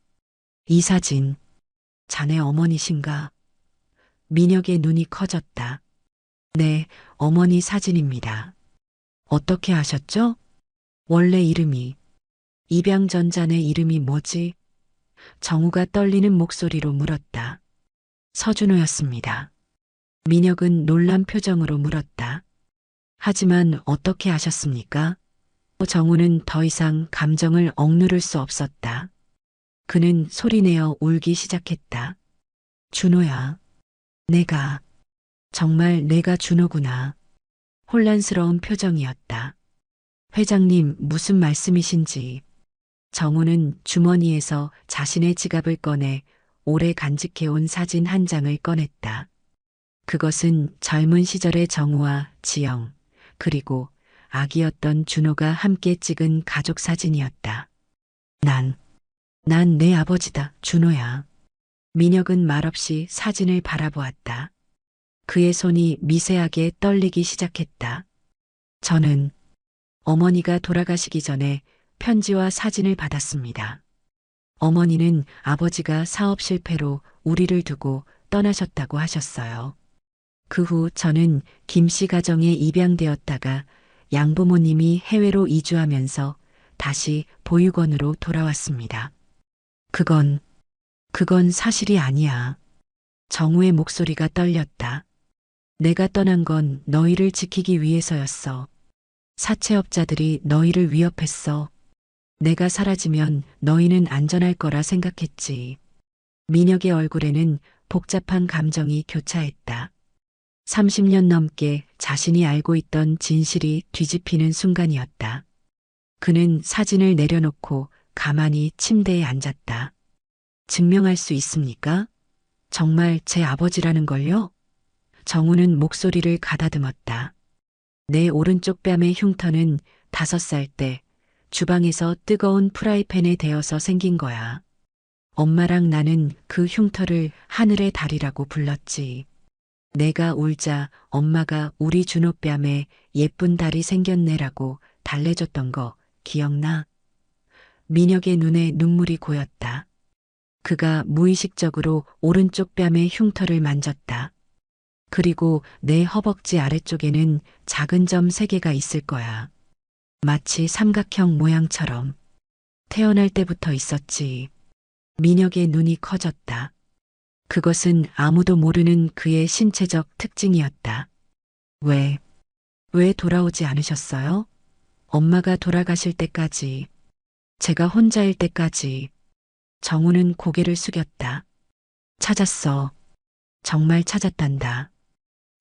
이 사진, 자네 어머니신가? 민혁의 눈이 커졌다. 네, 어머니 사진입니다. 어떻게 아셨죠? 원래 이름이, 입양 전 자네 이름이 뭐지? 정우가 떨리는 목소리로 물었다. 서준호였습니다. 민혁은 놀란 표정으로 물었다. 하지만 어떻게 아셨습니까? 정우는 더 이상 감정을 억누를 수 없었다. 그는 소리내어 울기 시작했다. 준호야. 정말 내가 준호구나. 혼란스러운 표정이었다. 회장님 무슨 말씀이신지. 정우는 주머니에서 자신의 지갑을 꺼내 오래 간직해온 사진 한 장을 꺼냈다. 그것은 젊은 시절의 정우와 지영, 그리고 아기였던 준호가 함께 찍은 가족 사진이었다. 난 내 아버지다, 준호야. 민혁은 말없이 사진을 바라보았다. 그의 손이 미세하게 떨리기 시작했다. 저는 어머니가 돌아가시기 전에 편지와 사진을 받았습니다. 어머니는 아버지가 사업 실패로 우리를 두고 떠나셨다고 하셨어요. 그 후 저는 김 씨 가정에 입양되었다가 양부모님이 해외로 이주하면서 다시 보육원으로 돌아왔습니다. 그건 사실이 아니야. 정우의 목소리가 떨렸다. 내가 떠난 건 너희를 지키기 위해서였어. 사채업자들이 너희를 위협했어. 내가 사라지면 너희는 안전할 거라 생각했지. 민혁의 얼굴에는 복잡한 감정이 교차했다. 30년 넘게 자신이 알고 있던 진실이 뒤집히는 순간이었다. 그는 사진을 내려놓고 가만히 침대에 앉았다. 증명할 수 있습니까? 정말 제 아버지라는 걸요? 정우는 목소리를 가다듬었다. 내 오른쪽 뺨의 흉터는 5살 때 주방에서 뜨거운 프라이팬에 데어서 생긴 거야. 엄마랑 나는 그 흉터를 하늘의 달이라고 불렀지. 내가 울자 엄마가 우리 준호 뺨에 예쁜 달이 생겼네라고 달래줬던 거 기억나? 민혁의 눈에 눈물이 고였다. 그가 무의식적으로 오른쪽 뺨의 흉터를 만졌다. 그리고 내 허벅지 아래쪽에는 작은 점 3개가 있을 거야. 마치 삼각형 모양처럼. 태어날 때부터 있었지. 민혁의 눈이 커졌다. 그것은 아무도 모르는 그의 신체적 특징이었다. 왜 돌아오지 않으셨어요? 엄마가 돌아가실 때까지, 제가 혼자일 때까지. 정우는 고개를 숙였다. 찾았어. 정말 찾았단다.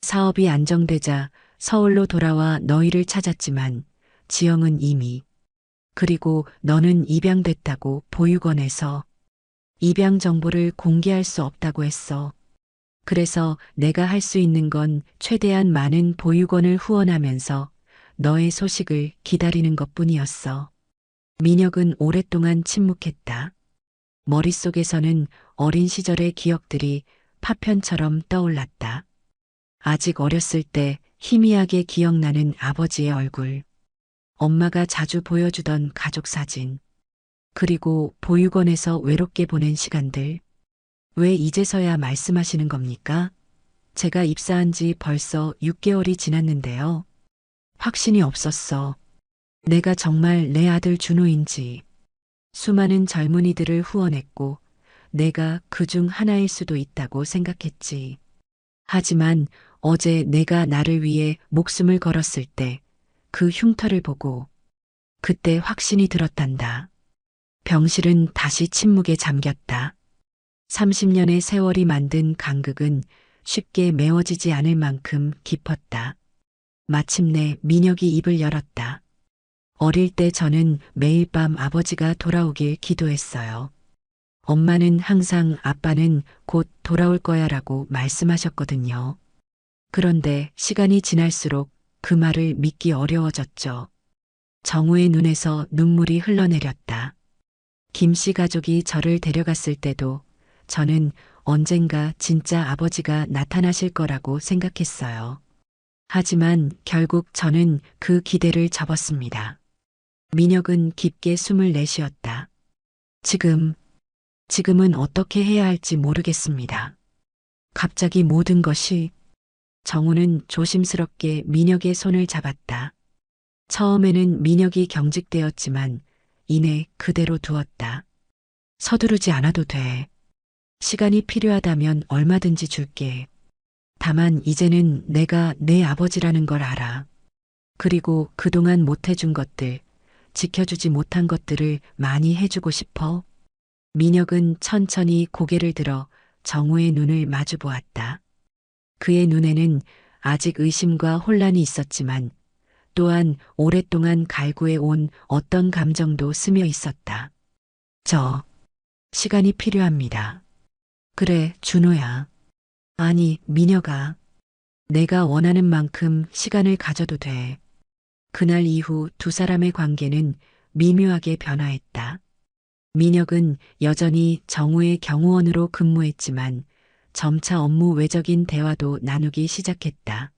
사업이 안정되자 서울로 돌아와 너희를 찾았지만 지영은 이미, 그리고 너는 입양됐다고 보육원에서 입양 정보를 공개할 수 없다고 했어. 그래서 내가 할 수 있는 건 최대한 많은 보육원을 후원하면서 너의 소식을 기다리는 것뿐이었어. 민혁은 오랫동안 침묵했다. 머릿속에서는 어린 시절의 기억들이 파편처럼 떠올랐다. 아직 어렸을 때 희미하게 기억나는 아버지의 얼굴, 엄마가 자주 보여주던 가족 사진, 그리고 보육원에서 외롭게 보낸 시간들. 왜 이제서야 말씀하시는 겁니까? 제가 입사한 지 벌써 6개월이 지났는데요. 확신이 없었어. 내가 정말 내 아들 준호인지. 수많은 젊은이들을 후원했고 내가 그중 하나일 수도 있다고 생각했지. 하지만 어제 내가 나를 위해 목숨을 걸었을 때 그 흉터를 보고 그때 확신이 들었단다. 병실은 다시 침묵에 잠겼다. 30년의 세월이 만든 간극은 쉽게 메워지지 않을 만큼 깊었다. 마침내 민혁이 입을 열었다. 어릴 때 저는 매일 밤 아버지가 돌아오길 기도했어요. 엄마는 항상 아빠는 곧 돌아올 거야라고 말씀하셨거든요. 그런데 시간이 지날수록 그 말을 믿기 어려워졌죠. 정우의 눈에서 눈물이 흘러내렸다. 김씨 가족이 저를 데려갔을 때도 저는 언젠가 진짜 아버지가 나타나실 거라고 생각했어요. 하지만 결국 저는 그 기대를 접었습니다. 민혁은 깊게 숨을 내쉬었다. 지금은 어떻게 해야 할지 모르겠습니다. 갑자기 모든 것이. 정우는 조심스럽게 민혁의 손을 잡았다. 처음에는 민혁이 경직되었지만 이내 그대로 두었다. 서두르지 않아도 돼. 시간이 필요하다면 얼마든지 줄게. 다만 이제는 내가 내 아버지라는 걸 알아. 그리고 그동안 못해준 것들, 지켜주지 못한 것들을 많이 해주고 싶어. 민혁은 천천히 고개를 들어 정우의 눈을 마주 보았다. 그의 눈에는 아직 의심과 혼란이 있었지만 또한 오랫동안 갈구해 온 어떤 감정도 스며 있었다. 시간이 필요합니다. 그래, 준호야. 아니, 민혁아. 내가 원하는 만큼 시간을 가져도 돼. 그날 이후 두 사람의 관계는 미묘하게 변화했다. 민혁은 여전히 정우의 경호원으로 근무했지만 점차 업무 외적인 대화도 나누기 시작했다.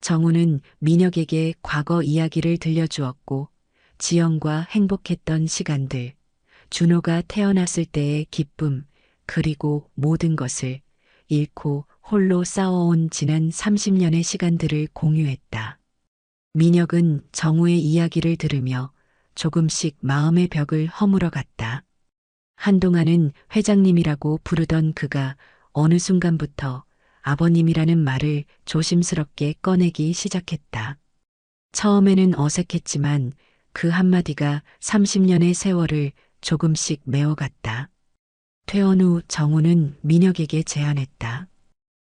정우는 민혁에게 과거 이야기를 들려주었고 지영과 행복했던 시간들, 준호가 태어났을 때의 기쁨, 그리고 모든 것을 잃고 홀로 싸워온 지난 30년의 시간들을 공유했다. 민혁은 정우의 이야기를 들으며 조금씩 마음의 벽을 허물어 갔다. 한동안은 회장님이라고 부르던 그가 어느 순간부터 아버님이라는 말을 조심스럽게 꺼내기 시작했다. 처음에는 어색했지만 그 한마디가 30년의 세월을 조금씩 메워갔다. 퇴원 후 정우는 민혁에게 제안했다.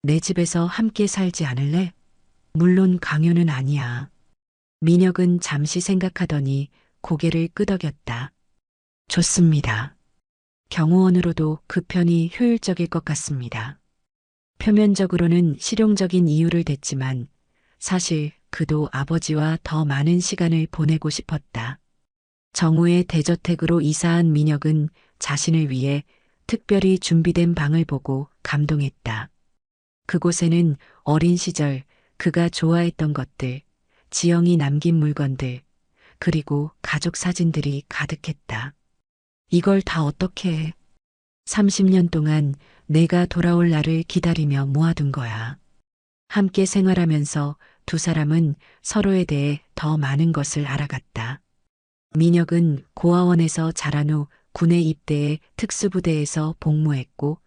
내 집에서 함께 살지 않을래? 물론 강요는 아니야. 민혁은 잠시 생각하더니 고개를 끄덕였다. 좋습니다. 경호원으로도 그 편이 효율적일 것 같습니다. 표면적으로는 실용적인 이유를 댔지만 사실 그도 아버지와 더 많은 시간을 보내고 싶었다. 정우의 대저택으로 이사한 민혁은 자신을 위해 특별히 준비된 방을 보고 감동했다. 그곳에는 어린 시절 그가 좋아했던 것들, 지영이 남긴 물건들, 그리고 가족 사진들이 가득했다. 이걸 다 어떻게 해? 30년 동안 내가 돌아올 날을 기다리며 모아둔 거야. 함께 생활하면서 두 사람은 서로에 대해 더 많은 것을 알아갔다. 민혁은 고아원에서 자란 후 군에 입대해 특수부대에서 복무했고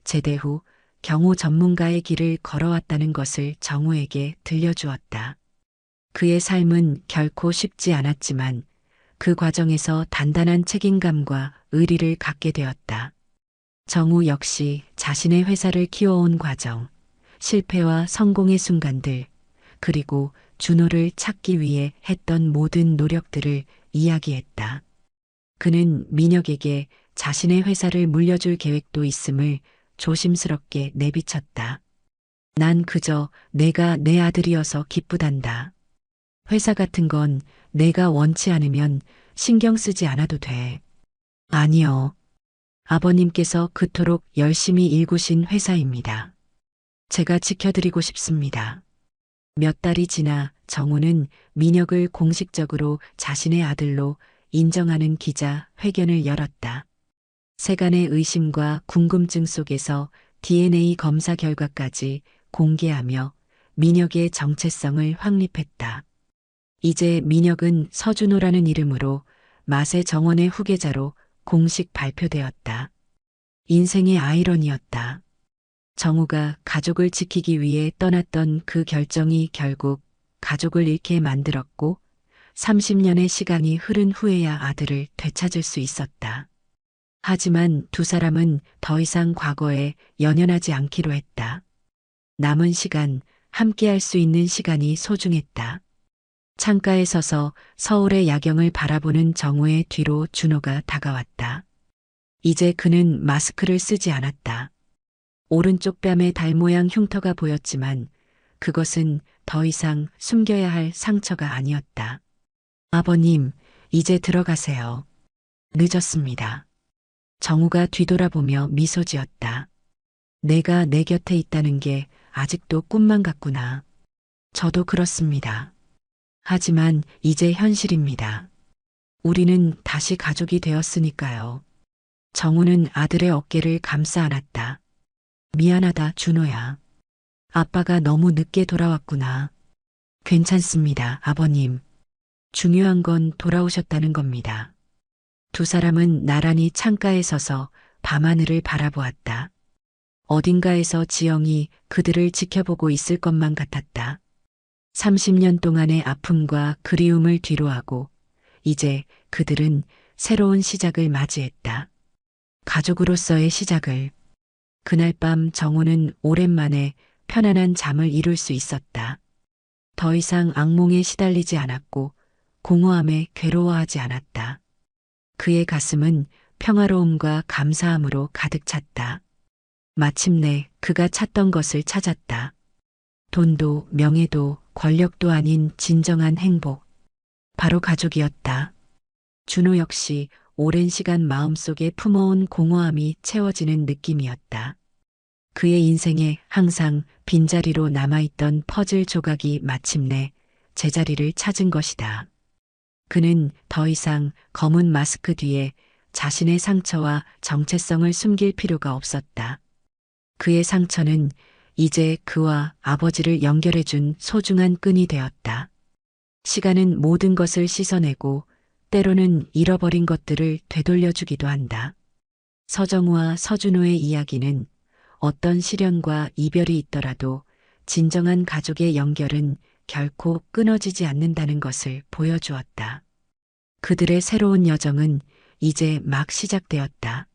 제대 후 경호 전문가의 길을 걸어왔다는 것을 정우에게 들려주었다. 그의 삶은 결코 쉽지 않았지만 그 과정에서 단단한 책임감과 의리를 갖게 되었다. 정우 역시 자신의 회사를 키워온 과정, 실패와 성공의 순간들, 그리고 준호를 찾기 위해 했던 모든 노력들을 이야기했다. 그는 민혁에게 자신의 회사를 물려줄 계획도 있음을 조심스럽게 내비쳤다. 난 그저 내가 내 아들이어서 기쁘단다. 회사 같은 건 내가 원치 않으면 신경 쓰지 않아도 돼. 아니요. 아버님께서 그토록 열심히 일구신 회사입니다. 제가 지켜드리고 싶습니다. 몇 달이 지나 정우는 민혁을 공식적으로 자신의 아들로 인정하는 기자 회견을 열었다. 세간의 의심과 궁금증 속에서 DNA 검사 결과까지 공개하며 민혁의 정체성을 확립했다. 이제 민혁은 서준호라는 이름으로 마세 정원의 후계자로 공식 발표되었다. 인생의 아이러니였다. 정우가 가족을 지키기 위해 떠났던 그 결정이 결국 가족을 잃게 만들었고 30년의 시간이 흐른 후에야 아들을 되찾을 수 있었다. 하지만 두 사람은 더 이상 과거에 연연하지 않기로 했다. 남은 시간, 함께할 수 있는 시간이 소중했다. 창가에 서서 서울의 야경을 바라보는 정우의 뒤로 준호가 다가왔다. 이제 그는 마스크를 쓰지 않았다. 오른쪽 뺨에 달 모양 흉터가 보였지만 그것은 더 이상 숨겨야 할 상처가 아니었다. 아버님, 이제 들어가세요. 늦었습니다. 정우가 뒤돌아보며 미소 지었다. 내가 내 곁에 있다는 게 아직도 꿈만 같구나. 저도 그렇습니다. 하지만 이제 현실입니다. 우리는 다시 가족이 되었으니까요. 정우는 아들의 어깨를 감싸 안았다. 미안하다, 준호야. 아빠가 너무 늦게 돌아왔구나. 괜찮습니다, 아버님. 중요한 건 돌아오셨다는 겁니다. 두 사람은 나란히 창가에 서서 밤하늘을 바라보았다. 어딘가에서 지영이 그들을 지켜보고 있을 것만 같았다. 30년 동안의 아픔과 그리움을 뒤로하고 이제 그들은 새로운 시작을 맞이했다. 가족으로서의 시작을. 그날 밤 정우는 오랜만에 편안한 잠을 이룰 수 있었다. 더 이상 악몽에 시달리지 않았고 공허함에 괴로워하지 않았다. 그의 가슴은 평화로움과 감사함으로 가득 찼다. 마침내 그가 찾던 것을 찾았다. 돈도 명예도 권력도 아닌 진정한 행복. 바로 가족이었다. 준호 역시 오랜 시간 마음속에 품어온 공허함이 채워지는 느낌이었다. 그의 인생에 항상 빈자리로 남아있던 퍼즐 조각이 마침내 제자리를 찾은 것이다. 그는 더 이상 검은 마스크 뒤에 자신의 상처와 정체성을 숨길 필요가 없었다. 그의 상처는 이제 그와 아버지를 연결해준 소중한 끈이 되었다. 시간은 모든 것을 씻어내고 때로는 잃어버린 것들을 되돌려주기도 한다. 서정우와 서준호의 이야기는 어떤 시련과 이별이 있더라도 진정한 가족의 연결은 결코 끊어지지 않는다는 것을 보여주었다. 그들의 새로운 여정은 이제 막 시작되었다.